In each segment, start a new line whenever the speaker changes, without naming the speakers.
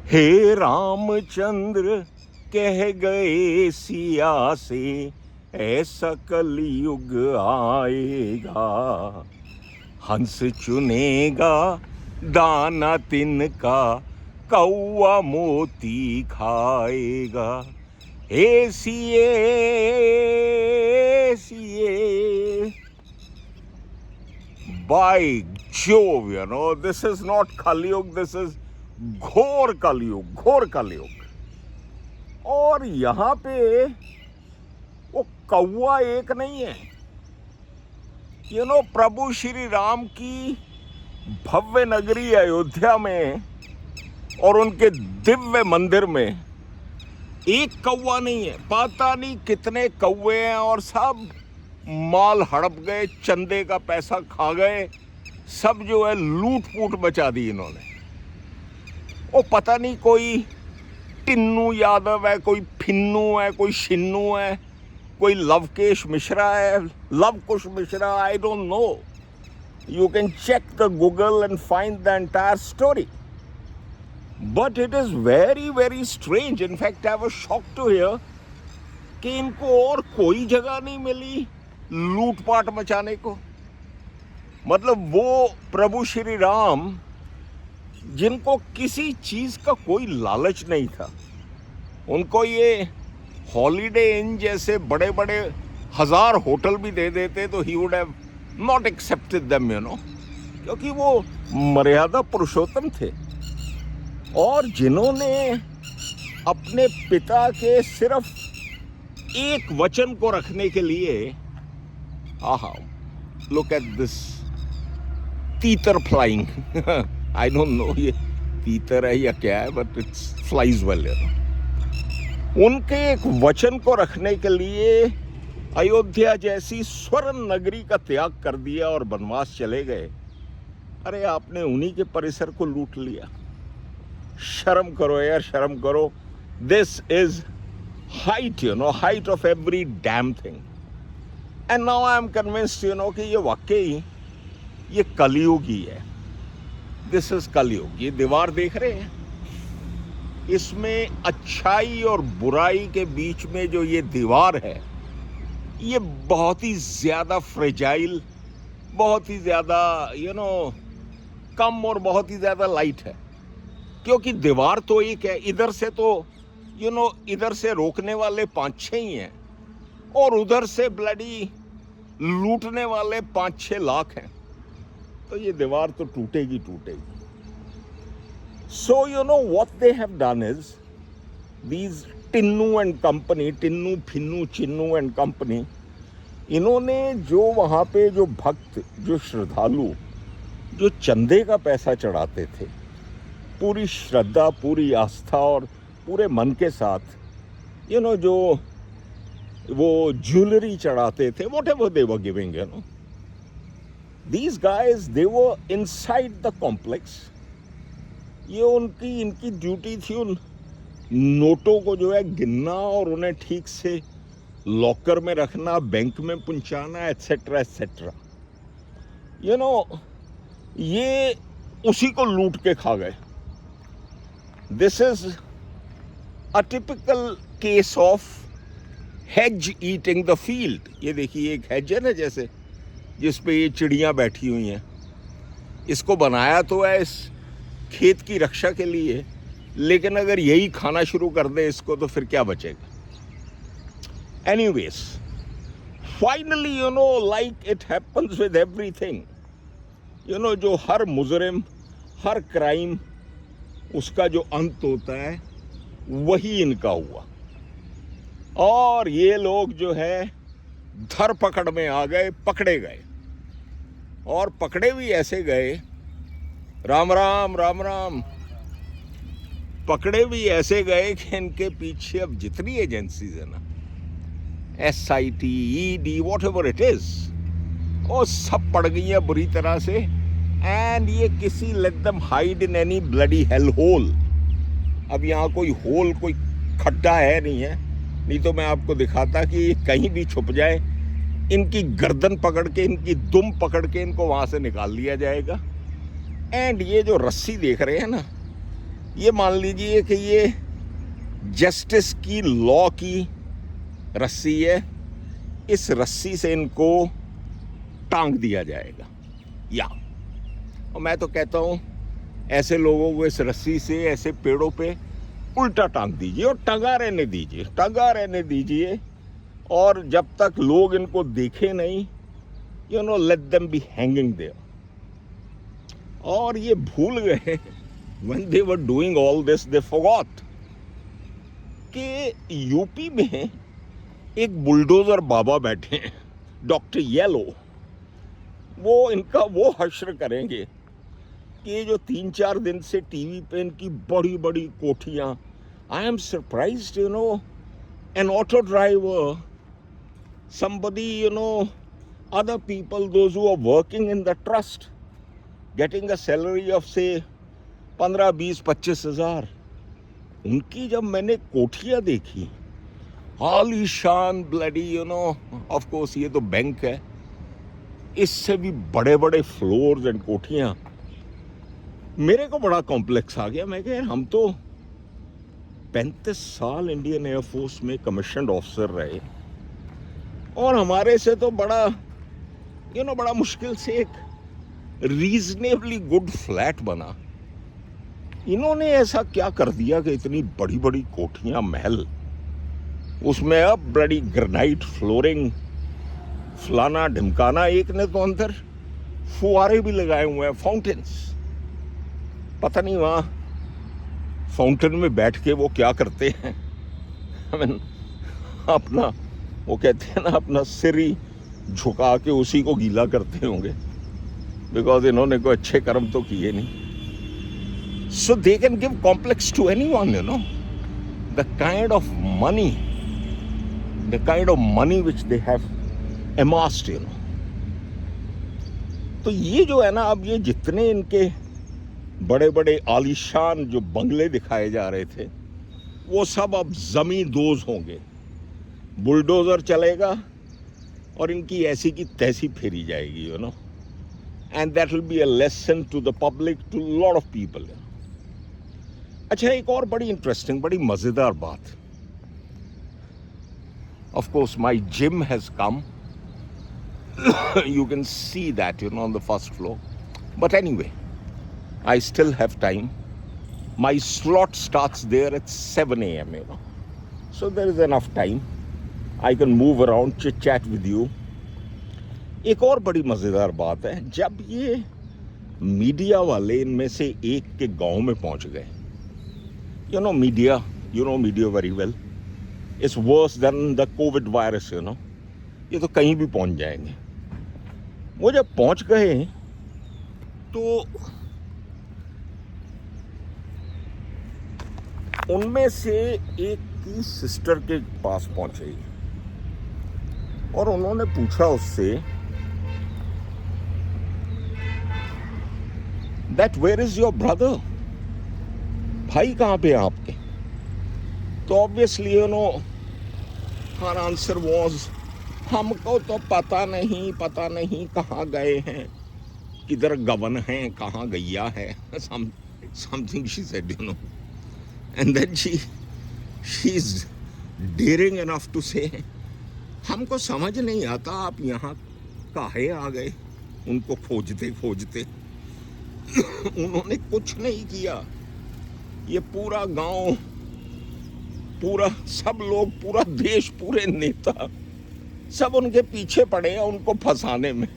हे रामचंद्र कह गए सिया से, ऐसा कलयुग आएगा। हंस चुनेगा दाना तिनका, कौआ मोती खाएगा। हे सिए सिए, by Jove, this is not Kalyug, this is घोर कलयुग, घोर कलयुग। और यहाँ पे वो कौवा एक नहीं है। प्रभु श्री राम की भव्य नगरी अयोध्या में और उनके दिव्य मंदिर में एक कौवा नहीं है, पता नहीं कितने कौवे हैं और सब माल हड़प गए, चंदे का पैसा खा गए, सब जो है लूट फूट मचा दी इन्होंने। वो पता नहीं कोई टिन्नू यादव है, कोई फिन्नू है, कोई शिन्नू है, कोई लवकेश मिश्रा है, Lavkush Mishra, I don't know. You can check the Google and find the entire story, but it is very very strange. In fact I was shocked to hear कि इनको और कोई जगह नहीं मिली लूटपाट मचाने को। मतलब वो प्रभु श्री राम जिनको किसी चीज का कोई लालच नहीं था, उनको ये हॉलीडे इन जैसे बड़े बड़े 1000 होटल भी दे देते तो he would have not accepted them, क्योंकि वो मर्यादा पुरुषोत्तम थे। और जिन्होंने अपने पिता के सिर्फ एक वचन को रखने के लिए, आहा, लुक एट दिस तीतर फ्लाइंग, आई डोंट नो ये तीतर है या क्या है, बट इट्स फ्लाइज वेल। उनके एक वचन को रखने के लिए अयोध्या जैसी स्वर्ण नगरी का त्याग कर दिया और वनवास चले गए। अरे आपने उन्हीं के परिसर को लूट लिया। शर्म करो यार, शर्म करो। This is height, height of every damn thing. And now I am convinced, कि ये वाकई ये कलयुग ही है। दिस इज कलयुग। ये दीवार देख रहे हैं, इसमें अच्छाई और बुराई के बीच में जो ये दीवार है, ये बहुत ही ज्यादा फ्रेजाइल, बहुत ही ज्यादा कम और बहुत ही ज्यादा लाइट है। क्योंकि दीवार तो एक है, इधर से तो इधर से रोकने वाले 5-6 ही हैं और उधर से ब्लडी लूटने वाले 5-6 लाख हैं। तो ये दीवार तो टूटेगी टूटेगी। So what they have done is, these Tinnu and company, Tinnu Finnu Chinnu and company, इन्होंने जो वहाँ पे जो भक्त, जो श्रद्धालु, जो चंदे का पैसा चढ़ाते थे, पूरी श्रद्धा, पूरी आस्था और पूरे मन के साथ, जो वो ज्वेलरी चढ़ाते थे, whatever they were giving, these guys, they were inside the complex. ये इनकी ड्यूटी थी उन नोटों को जो है गिनना और उन्हें ठीक से लॉकर में रखना, बैंक में पहुंचाना, एटसेट्रा एटसेट्रा। ये उसी को लूट के खा गए। This is a typical case of hedge eating the field. ये देखिए, एक हेज है ना, जैसे जिस पे ये चिड़ियां बैठी हुई हैं। इसको बनाया तो है इस खेत की रक्षा के लिए, लेकिन अगर यही खाना शुरू कर दे इसको तो फिर क्या बचेगा। Anyways, finally like it happens with everything, जो हर मुजरिम, हर क्राइम, उसका जो अंत होता है वही इनका हुआ। और ये लोग जो है धरपकड़ में आ गए, पकड़े गए, और पकड़े भी ऐसे गए, राम राम राम राम, पकड़े भी ऐसे गए कि इनके पीछे अब जितनी एजेंसीज है ना, SIT, ED, whatever it is, वो सब पड़ गई है बुरी तरह से। एंड ये किसी let them hide in any bloody hell hole. अब यहाँ कोई होल, कोई खड्डा है नहीं है, नहीं तो मैं आपको दिखाता कि कहीं भी छुप जाए, इनकी गर्दन पकड़ के, इनकी दुम पकड़ के इनको वहाँ से निकाल लिया जाएगा। एंड ये जो रस्सी देख रहे हैं ना, ये मान लीजिए कि ये जस्टिस की, लॉ की रस्सी है, इस रस्सी से इनको टांग दिया जाएगा। या और मैं तो कहता हूँ ऐसे लोगों को इस रस्सी से ऐसे पेड़ों पे उल्टा टांग दीजिए और टंगा रहने दीजिए और जब तक लोग इनको देखे नहीं, let them be hanging there. और ये भूल गए when they were doing all this, they forgot कि यूपी में एक बुलडोजर बाबा बैठे हैं, डॉक्टर येलो। वो इनका वो हश्र करेंगे कि ये जो 3-4 दिन से टीवी पे इनकी बड़ी बड़ी कोठियाँ, I am surprised, an auto driver, somebody, other people, those who are working in the trust, getting a salary of say 15, 20, 25 हज़ार, उनकी जब मैंने कोठियाँ देखी, आलीशान ब्लडी, ऑफ कोर्स ये तो बैंक है, इससे भी बड़े बड़े फ्लोर्स एंड कोठियाँ, मेरे को बड़ा कॉम्प्लेक्स आ गया। मैं कह हम तो 35 साल इंडियन एयरफोर्स में कमीशन्ड ऑफिसर रहे और हमारे से तो बड़ा बड़ा मुश्किल से एक रीजनेबली गुड फ्लैट बना। इन्होंने ऐसा क्या कर दिया कि इतनी बड़ी बड़ी कोठियां, महल, उसमें अब बड़ी ग्रेनाइट फ्लोरिंग, फलाना ढिमकाना। एक ने तो अंदर फुहारे भी लगाए हुए हैं, फाउंटेन्स। पता नहीं वहाँ फाउंटेन में बैठ के वो क्या करते हैं। अपना वो कहते हैं ना, अपना सिर ही झुका के उसी को गीला करते होंगे, बिकॉज इन्होंने कोई अच्छे कर्म तो किए नहीं। So they can give complex to anyone, the kind of money which they have amassed, तो ये जो है ना, अब ये जितने इनके बड़े बड़े आलीशान जो बंगले दिखाए जा रहे थे, वो सब अब जमींदोज होंगे। बुलडोजर चलेगा और इनकी ऐसी की तैसी फेरी जाएगी, and that will be a lesson to the public, to lot of people. अच्छा, एक और बड़ी इंटरेस्टिंग, बड़ी मजेदार बात, of course my gym has come, you can see that, on the first floor, but anyway, I still have time. My slot starts there at 7 a.m., so there is enough time. I can move around, chit chat with you. एक और बड़ी मजेदार बात है, जब ये media वाले इनमें से एक के गांव में पहुंच गए, media, media very well, it's worse than the COVID virus, ये तो कहीं भी पहुंच जाएंगे। वो जब पहुंच गए तो उनमें से एक की सिस्टर के पास पहुंचे और उन्होंने पूछा उससे that where is your brother, भाई कहाँ पे हैं आपके? तो ऑब्वियसली हर आंसर वाज, हमको तो पता नहीं कहाँ गए हैं, किधर गवन हैं, कहाँ गैया है, something she said, and then she's daring enough to say, हमको समझ नहीं आता आप यहाँ काहे आ गए। उनको खोजते उन्होंने कुछ नहीं किया, ये पूरा गांव, पूरा सब लोग, पूरा देश, पूरे नेता सब उनके पीछे पड़े हैं उनको फंसाने में।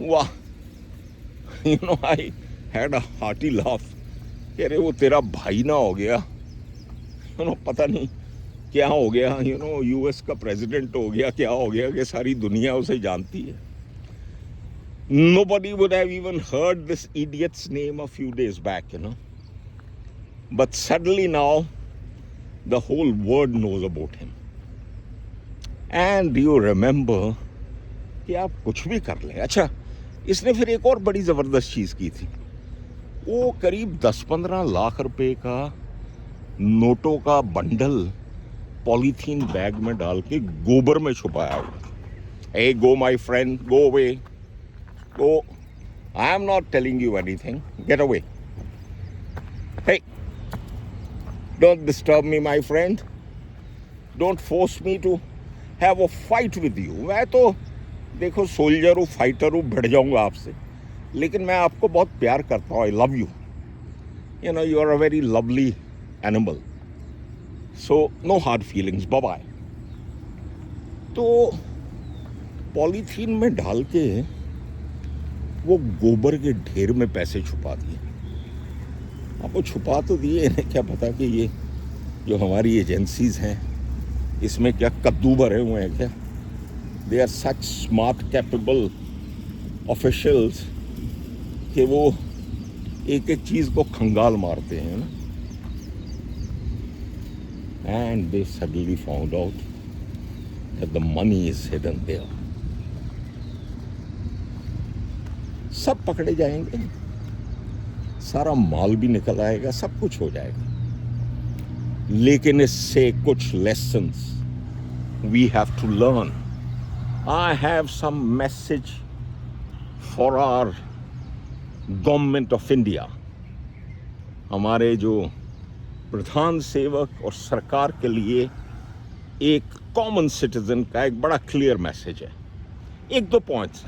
वाह, I had a hearty laugh. कह रहे वो तेरा भाई ना हो गया, पता नहीं क्या हो गया, यूएस का प्रेसिडेंट हो गया, क्या हो गया कि सारी दुनिया उसे जानती है। Nobody would have even heard this idiot's name a few days back, but suddenly now the whole world knows about him. And you remember कि आप कुछ भी कर लें। अच्छा, इसने फिर एक और बड़ी ज़बरदस्त चीज़ की थी, वो करीब 10-15 लाख रुपए का नोटों का बंडल पॉलीथीन बैग में डाल के गोबर में छुपाया हुआ। Hey, go my friend, go away, go. I am not telling you anything. Get away. Hey, Don't disturb me, my friend. Don't force me to have a fight with you. मैं तो देखो सोल्जर हूँ, fighter हूँ, भिड़ जाऊंगा आपसे, लेकिन मैं आपको बहुत प्यार करता हूँ. I love you. You know, you are a very lovely animal. So no hard feelings. Bye bye. तो पॉलीथीन में डाल के वो गोबर के ढेर में पैसे छुपा दिए. आपको छुपा तो दिए, इन्हें क्या पता कि ये जो हमारी एजेंसीज हैं इसमें क्या कद्दू भरे हुए हैं क्या. They are such smart capable officials कि वो एक एक चीज को खंगाल मारते हैं ना. And they suddenly found out that the money is hidden there. सब पकड़े जाएंगे, सारा माल भी निकल आएगा, सब कुछ हो जाएगा, लेकिन इससे कुछ lessons we have to learn. I have some message for our government of India. हमारे जो प्रधान सेवक और सरकार के लिए एक कॉमन सिटीजन का एक बड़ा क्लियर मैसेज है. एक दो points.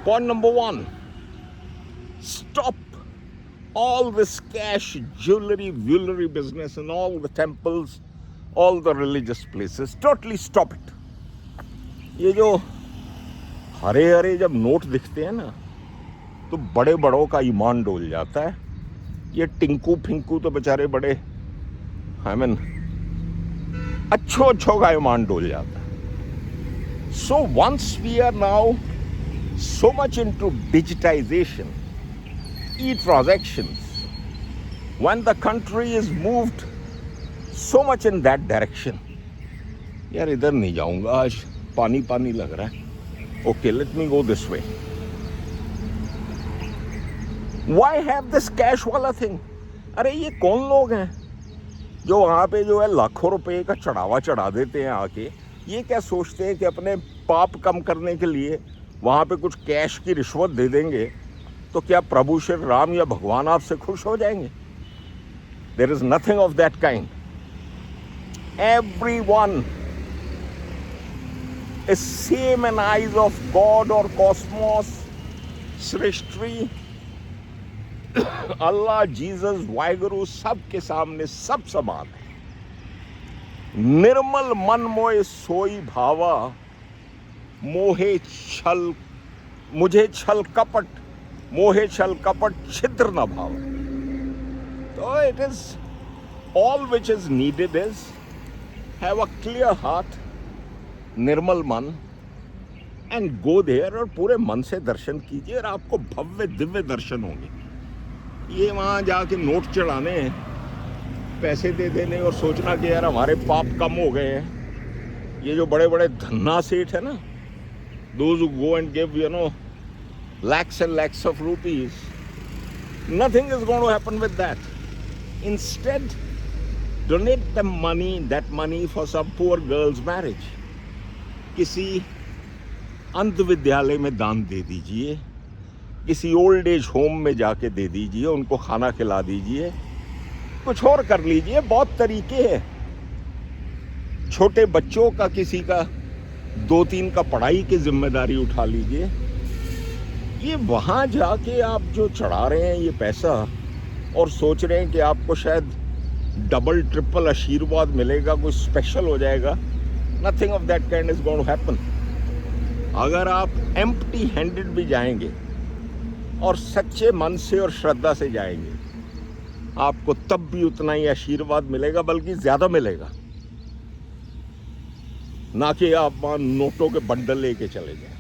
Point number 1, stop all this cash, jewelry business in all the temples, all the religious places. Totally stop it. ये जो हरे हरे जब नोट दिखते हैं ना तो बड़े बड़ों का ईमान डोल जाता है. ये टिंकू फिंकू तो बेचारे बड़े अच्छों का ईमान डोल जाता है. So once we are now so much into digitization, e-transactions, when the country is moved so much in that direction. यार इधर नहीं जाऊंगा आज, पानी पानी लग रहा है. Okay, let me go this way. Why have this cash वाला thing? अरे ये कौन लोग हैं जो वहाँ पे जो है लाखों रुपए का चढ़ावा चढ़ा देते हैं आके. ये क्या सोचते हैं कि अपने पाप कम करने के लिए वहाँ पे कुछ कैश की रिश्वत दे देंगे तो क्या प्रभु श्री राम या भगवान आपसे खुश हो जाएंगे? There is nothing of that kind. Everyone is same in eyes of God or cosmos, Srishti, Allah, Jesus, Vaheguru, सब के सामने सब समान है. निर्मल मन मोए सोई भावा, मोहे छल मुझे छल कपट, मोहे छल कपट छिद्र न भाव. So it is all which is needed is have a clear heart, निर्मल मन, and go there और पूरे मन से दर्शन कीजिए और आपको भव्य दिव्य दर्शन होंगे. ये वहाँ जाके नोट चढ़ाने, पैसे दे देने और सोचना कि यार हमारे पाप कम हो गए हैं. ये जो बड़े बड़े धन्ना सेठ है ना, those who go and give lakhs and lakhs of rupees, nothing is going to happen with that. Instead, donate that money for some poor girl's marriage. किसी अंध विद्यालय में दान दे दीजिए, किसी ओल्ड एज होम में जाके दे दीजिए, उनको खाना खिला दीजिए, कुछ और कर लीजिए. बहुत तरीके हैं. छोटे बच्चों का किसी का 2-3 का पढ़ाई की जिम्मेदारी उठा लीजिए. ये वहाँ जाके आप जो चढ़ा रहे हैं ये पैसा और सोच रहे हैं कि आपको शायद डबल ट्रिपल आशीर्वाद मिलेगा, कोई स्पेशल हो जाएगा. Nothing of that kind is going to happen. अगर आप एम्प्टी हैंडेड भी जाएंगे और सच्चे मन से और श्रद्धा से जाएंगे, आपको तब भी उतना ही आशीर्वाद मिलेगा, बल्कि ज्यादा मिलेगा. ना कि आप वहाँ नोटों के बंडल लेके चले जाएं.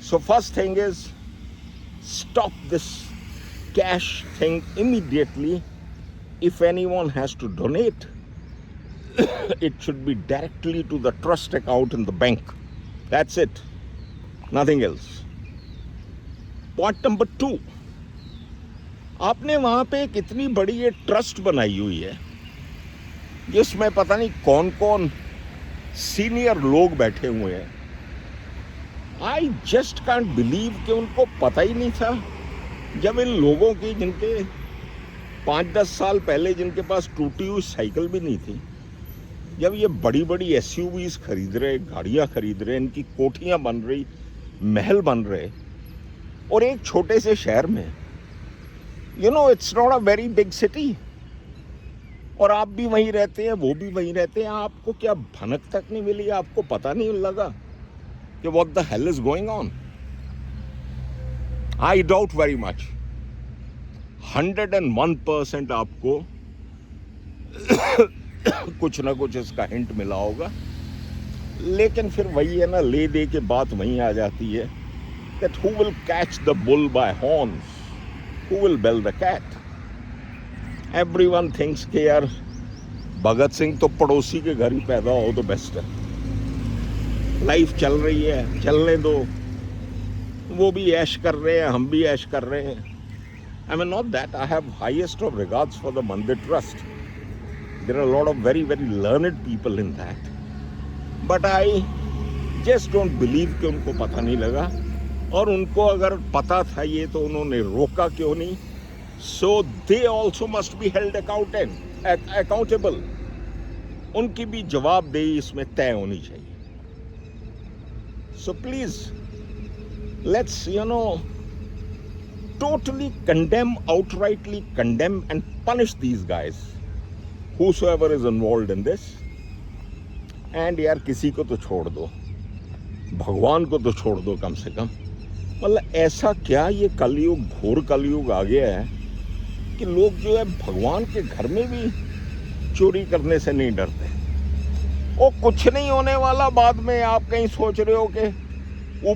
So first thing is stop this cash thing immediately. If anyone has to donate, it should be directly to the trust account in the bank. That's it. Nothing else. Point number 2. आपने वहाँ पे एक इतनी बड़ी ये trust बनाई हुई है जिसमें पता नहीं कौन कौन सीनियर लोग बैठे हुए हैं. आई जस्ट कांट बिलीव कि उनको पता ही नहीं था जब इन लोगों की, जिनके 5-10 साल पहले जिनके पास टूटी हुई साइकिल भी नहीं थी, जब ये बड़ी बड़ी एसयूवीज खरीद रहे, गाड़ियां खरीद रहे, इनकी कोठियां बन रही, महल बन रहे, और एक छोटे से शहर में, it's not a very big city, और आप भी वहीं रहते हैं, वो भी वहीं रहते हैं, आपको क्या भनक तक नहीं मिली, आपको पता नहीं लगा कि what the hell is going on? I doubt very much, 101% आपको कुछ ना कुछ इसका हिंट मिला होगा। लेकिन फिर वही है ना, ले दे के बात वहीं आ जाती है, that who will catch the bull by horns, who will bell the cat? Everyone thinks कि यार भगत सिंह तो पड़ोसी के घर ही पैदा हो तो बेस्ट है, लाइफ चल रही है, चलने दो, वो भी ऐश कर रहे हैं, हम भी ऐश कर रहे हैं। I mean, not that, I have highest of regards for the Mandir Trust. There are a lot of very, very learned people in that. But I just don't believe कि उनको पता नहीं लगा, और उनको अगर पता था ये तो उन्होंने रोका क्यों नहीं? So they also must be held accountable. उनकी भी जवाबदेही इसमें तय होनी चाहिए। So please, let's, totally condemn, outrightly condemn and punish these guys, whosoever is involved in this. And यार किसी को तो छोड़ दो, भगवान को तो छोड़ दो कम से कम। मतलब ऐसा क्या ये कलयुग, घोर कलयुग आ गया है कि लोग जो है भगवान के घर में भी चोरी करने से नहीं डरते। और कुछ नहीं होने वाला, बाद में आप कहीं सोच रहे हो कि